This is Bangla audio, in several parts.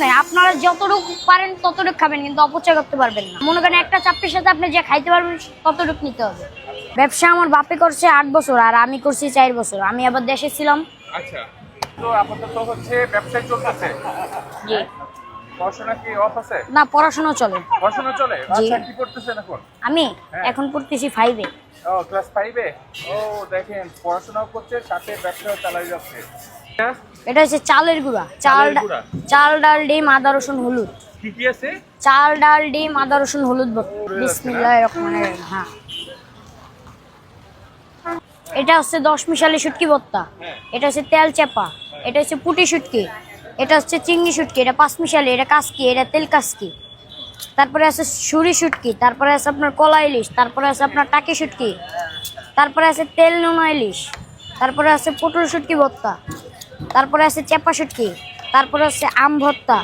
নাই, আপনারা যতটুকু পারেন ততটুকু খাবেন, কিন্তু অপচয় করতে পারবেন না। মনে করেন একটা চাপটির সাথে আপনি যে খাইতে পারবেন ততটুকু নিতে হবে। ব্যবসা আমার বাপে করছে 8 বছর, আর আমি করছি 4 বছর। আমি আবার দেশে ছিলাম। আচ্ছা, তো আপাতত হচ্ছে ব্যবসায় চলতেছে। জি। পড়াশোনা কি অফ আছে? না, পড়াশোনা চলে। পড়াশোনা চলে? জি। আচ্ছা, কি করতেছেন এখন? আমি হ্যাঁ। এখন পড়তেছি 5 এ। ও, ক্লাস 5 এ। ও, দেখেন পড়াশোনাও করছে, সাথে ব্যবসাও চালাই যাচ্ছে। এটা হচ্ছে চালের গুঁড়া। চালের গুঁড়া। চাল, ডাল, ডিম, আদা, রসুন, হলুদ। কি কি আছে? চাল, ডাল, ডিম, আদা, রসুন, হলুদ। বিসমিল্লাহির রহমানির রহিম। হ্যাঁ, এটা হচ্ছে 10 মিশালি শুটকি ভর্তা। এটা হচ্ছে তেল চাপা। এটা হচ্ছে পুটি শুটকি। এটা হচ্ছে চিংড়ি শুটকি। এটা 5 মিশালি। এটা কাসকি। এটা তেল কাসকি। তারপরে আছে সুরি শুটকি। তারপরে আছে আপনার কলা ইলিশ। তারপরে আছে আপনার টাকি শুটকি। তারপরে আছে তেল নোনা ইলিশ। তারপরে আছে পটল শুটকি ভর্তা। তারপরে আছে চেপা শুটকি। তারপরে আছে আম ভর্তা,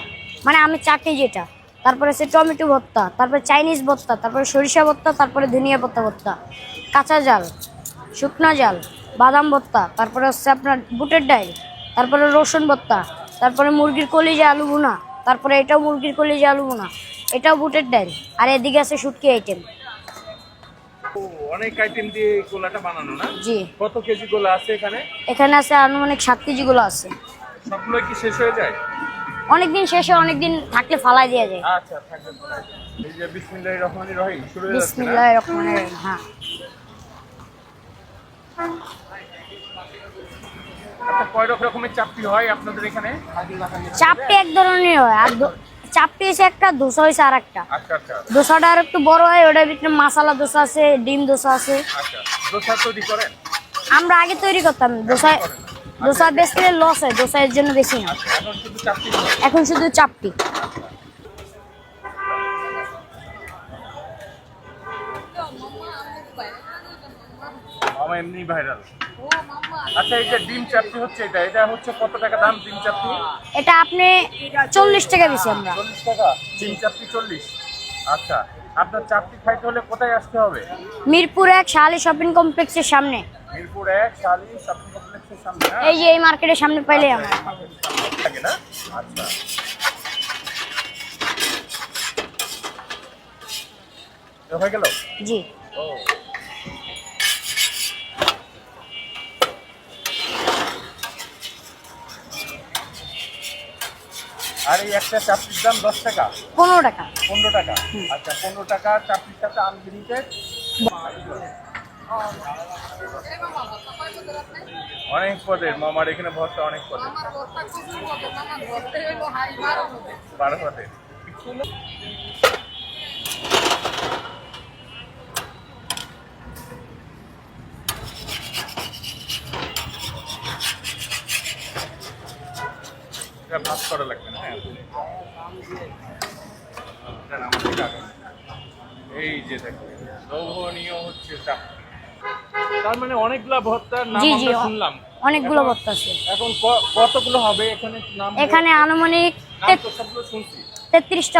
মানে আমের চাটনি যেটা। তারপরে আছে টমেটো ভর্তা। তারপরে চাইনিজ ভর্তা। তারপরে সরিষা ভর্তা। তারপরে ধনিয়া পাতা ভর্তা, কাঁচা জাল, শুকনা জাল, বাদাম ভর্তা। তারপরে হচ্ছে আপনার বুটের ডাল। তারপরে রসুন ভর্তা। তারপরে মুরগির কলিজা আলু ভুনা। তারপরে এটাও মুরগির কলিজা আলু ভুনা। এটাও বুটের ডাল। আর এদিকে আছে শুটকি আইটেম। ও, অনেক আইটেম দিয়ে এই গোলাটা বানানো না? জি। কত কেজি গোলা আছে এখানে? এখানে আছে আনুমানিক 7 কেজি গুলো আছে। সবগুলো কি শেষ হয়ে যায়? অনেকদিন শেষে, অনেকদিন থাকলে ফালাই দেওয়া যায়। আচ্ছা, থাকবে। এই যে বিসমিল্লাহির রহমানির রহিম শুরু হয়ে যাচ্ছে না? বিসমিল্লাহির রহমানির রহিম। হ্যাঁ, আচ্ছা, কয় রকমের চাপটি হয় আপনাদের এখানে? চাপটি এক ধরনের হয়, আর চাপটি হচ্ছে একটা, ধোসা হয়েছে আর একটা। আচ্ছা আচ্ছা ধোসাটা আর একটু বড় হয়, ওটার ভিতরে মশলা ধোসা আছে, ডিম ধোসা আছে। আচ্ছা, দোসা তৈরি করেন? আমরা আগে তৈরি করতাম। ধোসা বেচলে লস হয়, ধোসা এর জন্য বেশি না। আচ্ছা, এখন শুধু চাপটি। এখন শুধু চাপটি। আমার এমনি ভাইরাল। আচ্ছা, এই যে ডিম চাপটি হচ্ছে, এটা হচ্ছে কত টাকা দাম ডিম চাপটি? এটা আপনি 40 টাকা বেশি আমরা। 40 টাকা ডিম চাপটি 40। আচ্ছা, আপনার চাপটি খাইতে হলে কোথায় আসতে হবে? মিরপুর 1 শাহালি শপিং কমপ্লেক্সের সামনে। মিরপুর 1 শালি শপিং কমপ্লেক্সের সামনে, না? এই যে এই মার্কেটের সামনে পাইলে আমার। থাকে না? আচ্ছা, এটা হয়ে গেল? জি। ও, আর এই একটা চাপটির দাম 10 টাকা? 15 টাকা। 15 টাকা। আচ্ছা, 15 টাকা চাপটির সাথে আনলিমিটেড। অনেক পদের মামার এখানে ভর্তা, অনেক পদের। 12 পদের। এটা ভাগ করা লাগবে না? হ্যাঁ, এটা আমাদের কাগজ। এই যে দেখো, লোভনীয় হচ্ছে চাপটি। তার মানে অনেকগুলা ভর্তার নাম জি, আমরা শুনলাম। অনেকগুলো ভর্তা আছে। এখন কতগুলো হবে এখানে নাম? এখানে আনুমানিক নাম তো সবগুলো শুনছি। 33টা